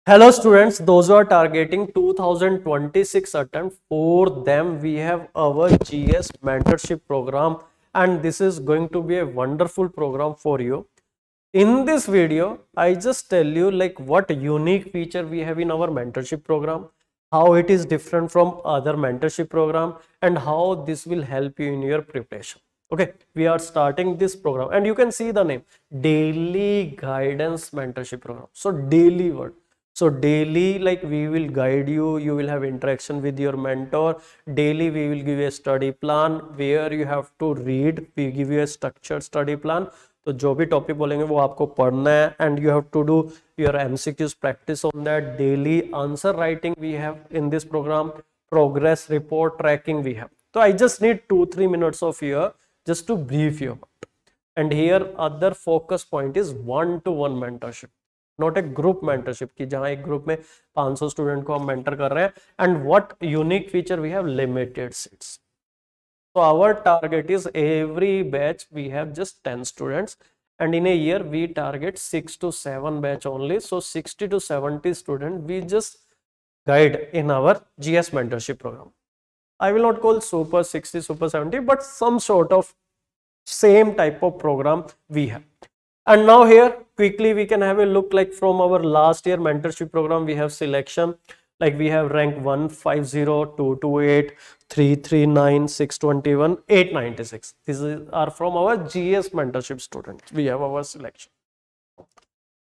Hello students, those who are targeting 2026 attempt, for them we have our GS mentorship program, and this is going to be a wonderful program for you. In this video, I just tell you like what unique feature we have in our mentorship program, how it is different from other mentorship program, and how this will help you in your preparation. Okay, we are starting this program and you can see the name Daily Guidance Mentorship Program. So daily word. So daily, like we will guide you, you will have interaction with your mentor. Daily we will give you a study plan where you have to read. We give you a structured study plan. तो जो भी topic बोलेंगे वो आपको पढ़ना है, and you have to do your MCQs practice on that. Daily answer writing we have in this programme. Progress report tracking we have. तो I just need 2-3 minutes of your just to brief you about. And here other focus point is one-to-one mentorship, not a group mentorship की जहां एक group में 500 student को हम mentor कर रहे हैं. And what unique feature we have limited seats. So our target is every batch we have just 10 students, and in a year we target 6 to 7 batch only. So 60 to 70 students we just guide in our GS mentorship program. I will not call super 60 super 70, but some sort of same type of program we have. And now here quickly we can have a look like from our last year mentorship program. We have selection, like we have rank 150, 228, 339, 621, 896. These are from our GS mentorship students. We have our selection.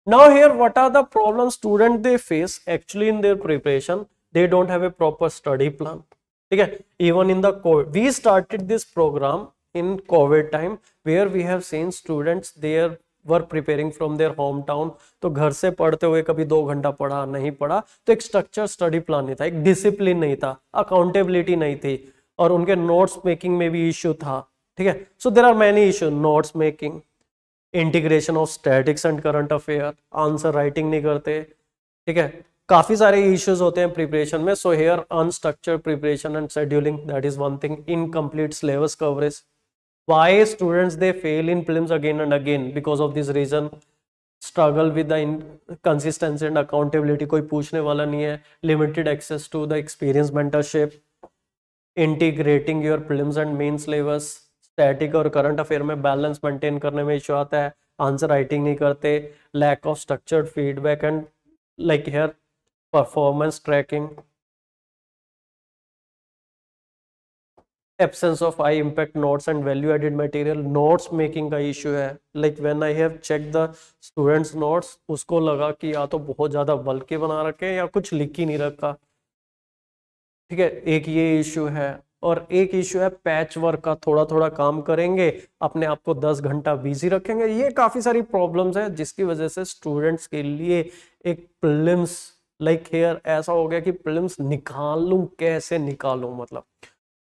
Now here what are the problems students they face actually in their preparation? They don't have a proper study plan. Okay, even in the COVID, we started this program in COVID time where we have seen students there were preparing from their hometown. तो घर से पढ़ते हुए कभी 2 घंटा पढ़ा नहीं पढ़ा, तो एक स्ट्रक्चर स्टडी प्लान नहीं था, एक डिसिप्लिन नहीं था, अकाउंटेबिलिटी नहीं थी, और उनके नोट्स मेकिंग में भी इश्यू था. ठीक है, so there are many issue. Notes making, integration of statics and current affair, answer writing नहीं करते. ठीक है, काफी सारे इश्यूज होते हैं प्रिपरेशन में. So here unstructured preparation and scheduling, that is one thing. Incomplete syllabus coverage. Why students they fail in prelims again and again? Because of this reason. Struggle with the consistency and accountability, कोई पूछने वाला नहीं है. Limited access to the experience mentorship. Integrating your prelims and main syllabus. Static और current affair में balance maintain करने में issue आता है. Answer writing नहीं करते. Lack of structured feedback and like here performance tracking. Absence of high impact notes and value added material. Notes making का issue है. Like when I have checked the students notes, उसको लगा कि या तो बहुत ज़्यादा बल्क के बना रखे हैं या कुछ लिख ही नहीं रखा. ठीक है, एक ये इशू है. और एक इशू है पैच वर्क का. थोड़ा थोड़ा काम करेंगे, अपने आप को 10 घंटा बिजी रखेंगे. ये काफ़ी सारी प्रॉब्लम्स है जिसकी वजह से स्टूडेंट्स के लिए एक प्रीलिम्स लाइक हेयर ऐसा हो गया कि प्रीलिम्स निकालूं कैसे निकालूं, मतलब.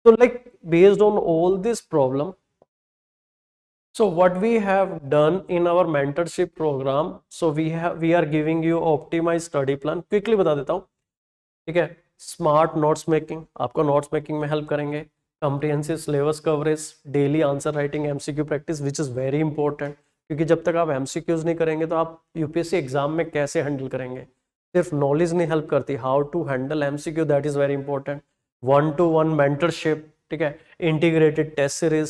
So like based on all this problem, so what we have done in our mentorship program, so we are giving you optimized study plan. Quickly बता देता हूँ. ठीक है, स्मार्ट नोट्स मेकिंग, आपको नोट्स मेकिंग में हेल्प करेंगे. Comprehensive syllabus coverage, daily answer writing, MCQ practice which is very important, क्योंकि जब तक आप एमसीक्यूज नहीं करेंगे तो आप यूपीएससी एग्जाम में कैसे हैंडल करेंगे. सिर्फ नॉलेज नहीं हेल्प करती, how to handle MCQ, that is very important. 1-to-1 mentorship. ठीक है, integrated test series.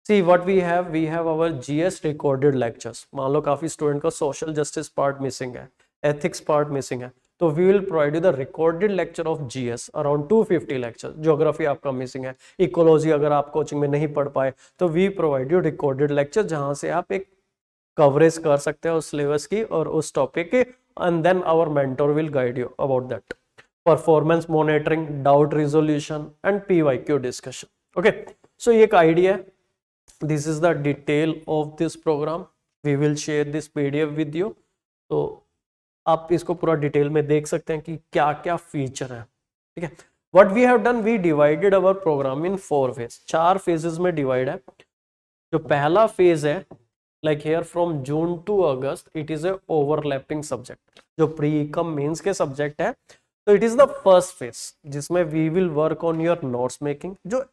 See what we have our GS recorded lectures. मान लो काफी स्टूडेंट का सोशल जस्टिस पार्ट मिसिंग है, एथिक्स पार्ट मिसिंग है, तो we will provide you the recorded lecture of GS, around 250 lecture. Geography आपका missing है, ecology अगर आप कोचिंग में नहीं पढ़ पाए तो we provide you recorded lecture, जहां से आप एक कवरेज कर सकते हैं उस सिलेबस की और उस टॉपिक की. And then our mentor will guide you about that. Performance monitoring, doubt resolution and PYQ discussion. Okay, so ये एक आइडिया है. This is the detail of this programme. We will share this PDF with you. तो आप इसको पूरा detail में देख सकते हैं कि क्या क्या फीचर है. ठीक है, what we have done, we divided our programme in 4 phase. 4 phases में डिवाइड है. जो पहला फेज है, like here from June to August, it is a overlapping subject. जो प्री कम मेंस के सब्जेक्ट है, तो it is the first phase जिसमें we will work on your notes making. जो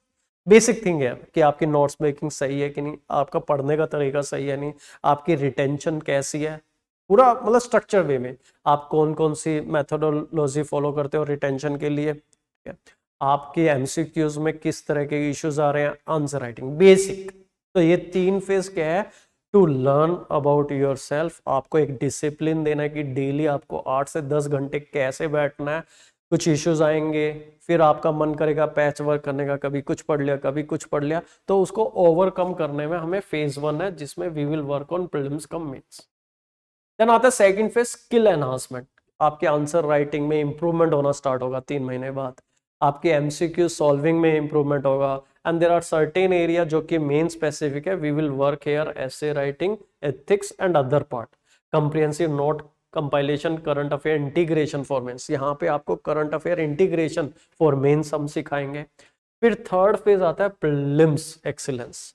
बेसिक थिंग है कि आपकी नोट्स मेकिंग सही है कि नहीं, आपका पढ़ने का तरीका सही है नहीं, आपकी रिटेंशन कैसी है, पूरा मतलब स्ट्रक्चर वे में आप कौन कौन सी मेथोडोलॉजी फॉलो करते हो रिटेंशन के लिए, आपके एमसीक्यूज में किस तरह के इश्यूज आ रहे हैं, आंसर राइटिंग बेसिक। तो ये 3 फेज क्या है, to learn about yourself, आपको एक डिसिप्लिन देना है कि डेली आपको 8 से 10 घंटे कैसे बैठना है। कुछ इश्यूज आएंगे, फिर आपका मन करेगा पैच वर्क करने का, कभी कुछ पढ़ लिया कभी कुछ पढ़ लिया, तो उसको ओवरकम करने में हमें फेज 1 है जिसमें we will work on prelims cum mains. Then आता है सेकंड फेज, स्किल एनहांसमेंट, आपके आंसर राइटिंग में इंप्रूवमेंट होना स्टार्ट होगा 3 महीने बाद, आपके एमसीक्यू सॉल्विंग में इंप्रूवमेंट होगा, and there are certain area जो कि मेन स्पेसिफिक है, we will work here essay writing, ethics and other part, comprehensive note compilation, current affair integration for mains, यहाँ पे आपको current affair integration for mains हम सिखाएंगे। फिर थर्ड फेज आता है प्रीलिम्स एक्सीलेंस,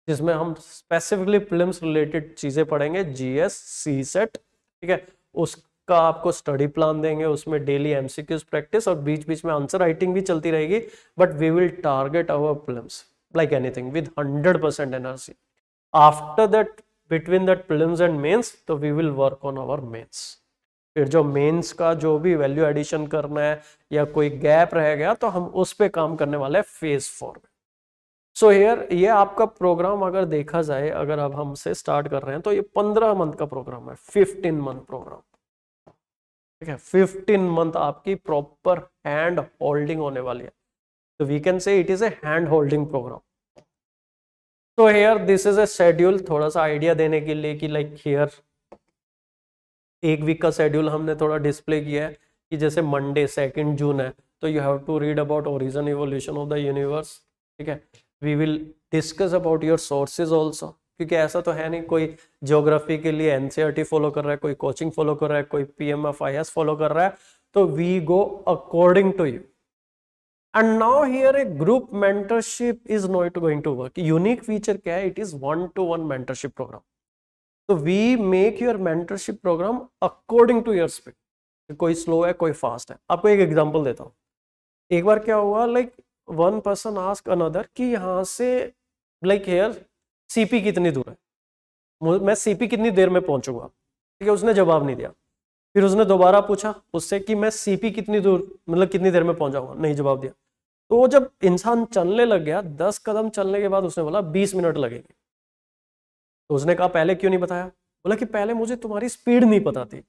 जिसमें हम स्पेसिफिकली प्रीलिम्स रिलेटेड चीजें पढ़ेंगे, जीएस, सीसेट, ठीक है, उसका आपको स्टडी प्लान देंगे, उसमें डेली एमसीक्यूज प्रैक्टिस और बीच बीच में आंसर राइटिंग भी चलती रहेगी, but we will target our prelims like anything with 100% energy. After that between that prelims and mains, तो we will work on our mains. फिर जो मेंस का जो भी वैल्यू एडिशन करना है या कोई गैप रह गया तो हम उस पे काम करने वाले हैं फेज 4 में। सो हियर ये आपका प्रोग्राम अगर देखा जाए, अगर अब हमसे स्टार्ट कर रहे हैं तो ये 15 मंथ का प्रोग्राम है, 15 मंथ प्रोग्राम, ठीक है, 15 मंथ आपकी प्रॉपर हैंड होल्डिंग होने वाली है, तो we can say it is a hand holding programme. तो here this is a schedule, थोड़ा सा आइडिया देने के लिए कि लाइक हियर एक वीक का शेड्यूल हमने थोड़ा डिस्प्ले किया है कि जैसे मंडे 2 जून है तो you have to read about origin evolution of the universe, ठीक है, we will discuss about your sources also, क्योंकि ऐसा तो है नहीं कोई ज्योग्राफी के लिए एनसीईआरटी फॉलो कर रहा है, कोई कोचिंग फॉलो कर रहा है, कोई पीएमएफआईएस फॉलो कर रहा है, तो we go according to you. And now here a group mentorship is not going to work. Unique feature क्या है, it is 1-to-1 mentorship programme, तो we make your mentorship programme according to your speed, कोई slow है कोई fast है। आपको एक example देता हूँ, एक बार क्या हुआ, like one person ask another कि यहाँ से लाइक हेयर सीपी कितनी दूर है, मैं सीपी कितनी देर में पहुंचूंगा, ठीक है, उसने जवाब नहीं दिया। फिर उसने दोबारा पूछा उससे कि मैं सीपी कितनी दूर मतलब कितनी देर में पहुंच जाऊंगा, नहीं जवाब दिया। तो जब इंसान चलने लग गया 10 कदम चलने के बाद उसने बोला 20 मिनट लगेंगे। तो उसने कहा पहले क्यों नहीं बताया, बोला कि पहले मुझे तुम्हारी स्पीड नहीं पता थी।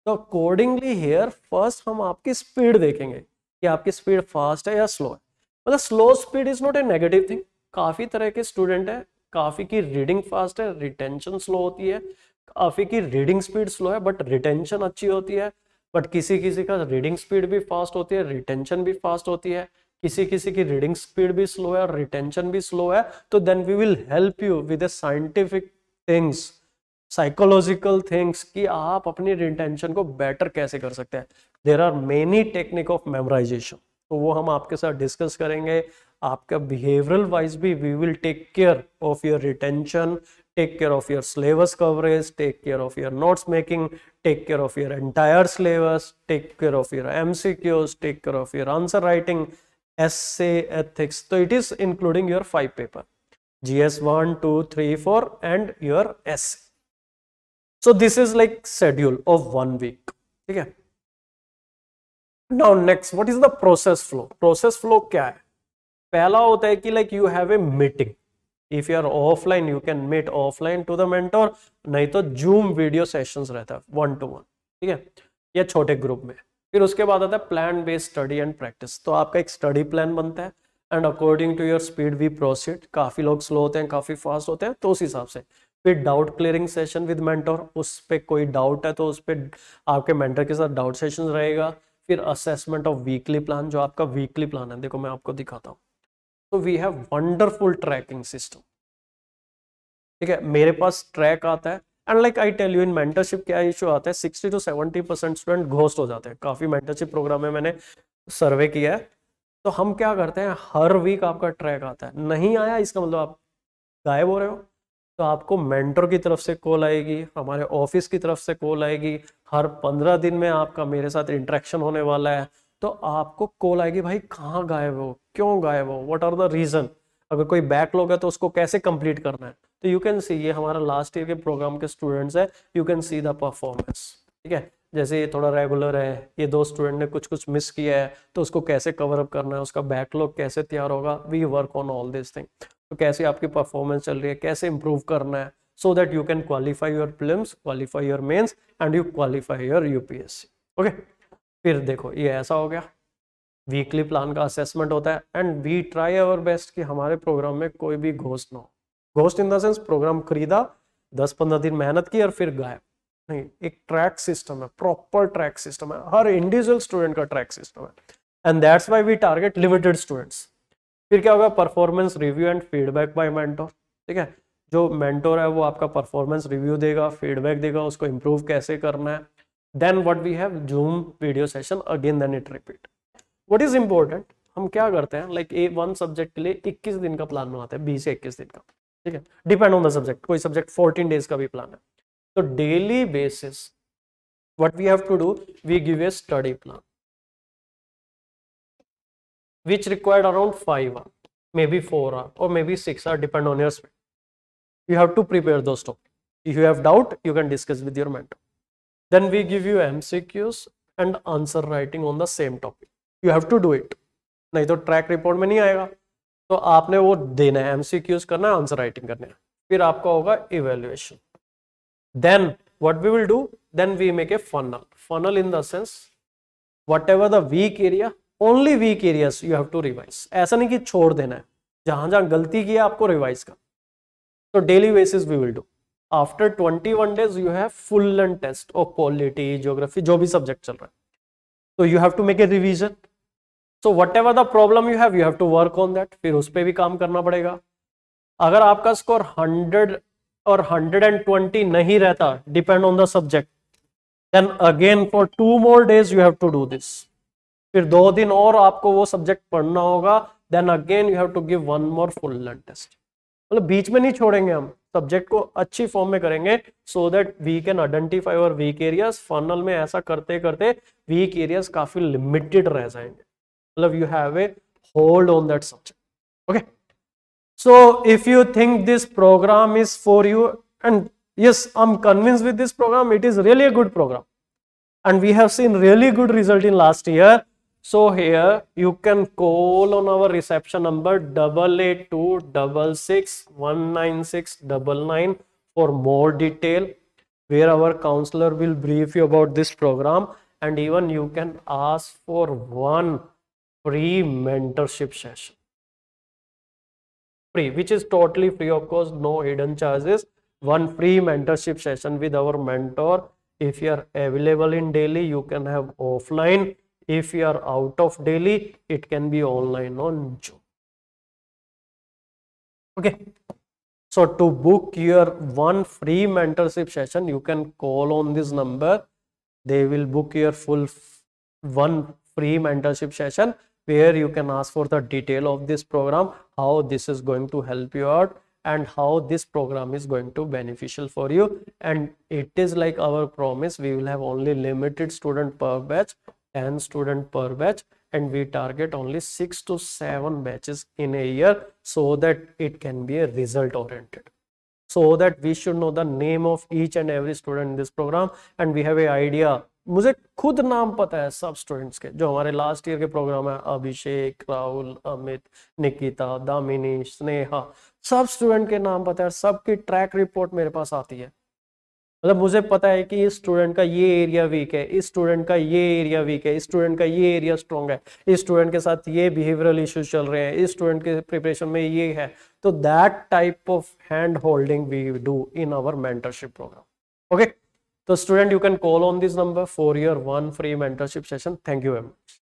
तो अकॉर्डिंगली हेयर फर्स्ट हम आपकी स्पीड देखेंगे कि आपकी स्पीड फास्ट है या स्लो है। मतलब slow speed is not a negative thing, काफी तरह के स्टूडेंट है, काफी की रीडिंग फास्ट है, रिटेंशन स्लो होती है, काफी की रीडिंग स्पीड स्लो है बट रिटेंशन अच्छी होती है, बट किसी किसी का रीडिंग स्पीड भी फास्ट होती है, रिटेंशन भी फास्ट होती है, किसी किसी की रीडिंग स्पीड भी स्लो है और रिटेंशन भी स्लो है। तो then we will help you with a scientific things, psychological things कि आप अपनी रिटेंशन को बेटर कैसे कर सकते हैं। There are many technique of memorization, तो वो हम आपके साथ डिस्कस करेंगे। आपका बिहेवियरल वाइज भी we will take care of your retention, take care of your syllabus coverage, take care of your notes making, take care of your entire syllabus, take care of your MCQs, take care of your answer writing, essay, ethics. So it is including your 5 paper, GS 1, 2, 3, 4 and your essay. So this is like schedule of 1 week. ठीक है? Now next, what is the process flow? Process flow क्या है? पहला होता है कि like you have a meeting. If you are offline, you can meet offline to the mentor, नहीं तो Zoom वीडियो सेशंस रहता है 1-to-1, ठीक है, या छोटे ग्रुप में। फिर उसके बाद आता है plan based study and practice, तो आपका एक स्टडी प्लान बनता है and according to your speed we proceed. काफी लोग स्लो होते हैं, काफी फास्ट होते हैं, तो उस हिसाब से। फिर doubt clearing session with mentor, उस पर कोई डाउट है तो उस पर आपके मेंटर के साथ डाउट सेशन रहेगा। फिर असेसमेंट ऑफ वीकली प्लान, जो आपका वीकली प्लान है, देखो मैं आपको दिखाता हूँ। तो we have wonderful tracking system, ठीक है, मेरे पास ट्रैक आता है and like I tell you in mentorship क्या इशू आता है, 60 to 70% स्टूडेंट घोस्ट हो जाते हैं। काफी मेंटरशिप प्रोग्राम में मैंने सर्वे किया है, तो हम क्या करते हैं, हर वीक आपका ट्रैक आता है, नहीं आया इसका मतलब आप गायब हो रहे हो, तो आपको मेंटर की तरफ से कॉल आएगी, हमारे ऑफिस की तरफ से कॉल आएगी, हर 15 दिन में आपका मेरे साथ इंटरेक्शन होने वाला है, तो आपको कॉल आएगी, भाई कहाँ गायब हो, क्यों गायब हो, व्हाट आर द रीजन, अगर कोई बैकलॉग है तो उसको कैसे कंप्लीट करना है। तो यू कैन सी ये हमारा लास्ट ईयर के प्रोग्राम के स्टूडेंट्स है, you can see the performance. ठीक है, जैसे ये थोड़ा रेगुलर है, ये 2 स्टूडेंट ने कुछ कुछ मिस किया है तो उसको कैसे कवर अप करना है, उसका बैकलॉग कैसे तैयार होगा, we work on all this thing. तो कैसे आपकी परफॉर्मेंस चल रही है, कैसे इंप्रूव करना है, so that you can qualify your prelims, qualify your mains and you qualify your UPSC. Okay, फिर देखो ये ऐसा हो गया, वीकली प्लान का असेसमेंट होता है and we try our best कि हमारे प्रोग्राम में कोई भी घोस्ट ना हो। Ghost in the sense program खरीदा, 10-15 दिन मेहनत की और फिर गायब नहीं। एक ट्रैक सिस्टम है, प्रॉपर ट्रैक सिस्टम है, हर इंडिविजुअल स्टूडेंट का ट्रैक सिस्टम है and that's why we target limited students. फिर क्या होगा, performance review and feedback by mentor. ठीक है, जो मेंटोर है वो आपका परफॉर्मेंस रिव्यू देगा, फीडबैक देगा, उसको इंप्रूव कैसे करना है। Then what we have, Zoom video session, again then it repeat. What is important, हम क्या करते हैं, लाइक वन सब्जेक्ट के लिए 21 दिन का प्लान बनाते हैं, 20 से 21 दिन का। ठीक है, डिपेंड ऑन द सब्जेक्ट, कोई सब्जेक्ट 14 डेज का भी प्लान है। तो daily basis what we have to do, we give a study plan which required around 5 hours, maybe 4 hours or maybe 6 hours, depend on your speed. You have to prepare those topics. If you have doubt, you can discuss with your mentor. Then we give you MCQs and answer writing on the same topic. You have to do it. नहीं तो track report में नहीं आएगा, तो आपने वो देना है, MCQs करना है, आंसर राइटिंग करना है, फिर आपका होगा evaluation. Then what we will do, then we make a funnel in the sense whatever the weak area, only weak areas you have to revise. ऐसा नहीं कि छोड़ देना है, जहां जहां गलती की है आपको रिवाइज कर। तो daily basis we will do. After 21 days you have full length test of polity, geography, जो भी सब्जेक्ट चल रहा है, तो you have to make a revision. So whatever the problem you have to work on that, फिर उस पर भी काम करना पड़ेगा। अगर आपका स्कोर 100 और 120 नहीं रहता, depend on the subject, then again for 2 more days you have to do this. फिर 2 दिन और आपको वो सब्जेक्ट पढ़ना होगा, then again you have to give 1 more full length test. मतलब बीच में नहीं छोड़ेंगे, हम सब्जेक्ट को अच्छी फॉर्म में करेंगे so that we can identify और वीक एरियाज। फनल में ऐसा करते करते वीक एरियाज काफी लिमिटेड रह जाएंगे, मतलब you have a hold on that subject. Okay, so if you think this program is for you, and yes, I'm convinced with this program, it is really a good program and we have seen really good result in last year. So here you can call on our reception number 8826619699 for more detail, where our counselor will brief you about this program, and even you can ask for 1 free mentorship session, free, which is totally free of cost, no hidden charges. 1 free mentorship session with our mentor. If you are available in Delhi, you can have offline. If you are out of Delhi, it can be online on Zoom. Okay, so to book your 1 free mentorship session, you can call on this number. They will book your full 1 free mentorship session, where you can ask for the detail of this program, how this is going to help you out, and how this program is going to beneficial for you. And it is like our promise, we will have only limited student per batch, 10 student per batch, and we target only 6 to 7 batches in a year, so that it can be a result oriented, so that we should know the name of each and every student in this program, and we have a idea. मुझे खुद नाम पता है सब students के जो हमारे last year के प्रोग्राम है, अभिषेक, राहुल, अमित, निकिता, दामिनी, स्नेहा, सब स्टूडेंट के नाम पता है, सबकी ट्रैक रिपोर्ट मेरे पास आती है। मतलब मुझे पता है कि इस स्टूडेंट का ये एरिया वीक है, इस स्टूडेंट का ये एरिया वीक है, इस स्टूडेंट का ये एरिया स्ट्रॉन्ग है, इस स्टूडेंट के साथ ये बिहेवियरल इश्यूज चल रहे हैं, इस स्टूडेंट के प्रिपरेशन में ये है। तो that type of hand holding we do in our mentorship program. Okay, so student, you can call on this number for your 1 free mentorship session. Thank you very much.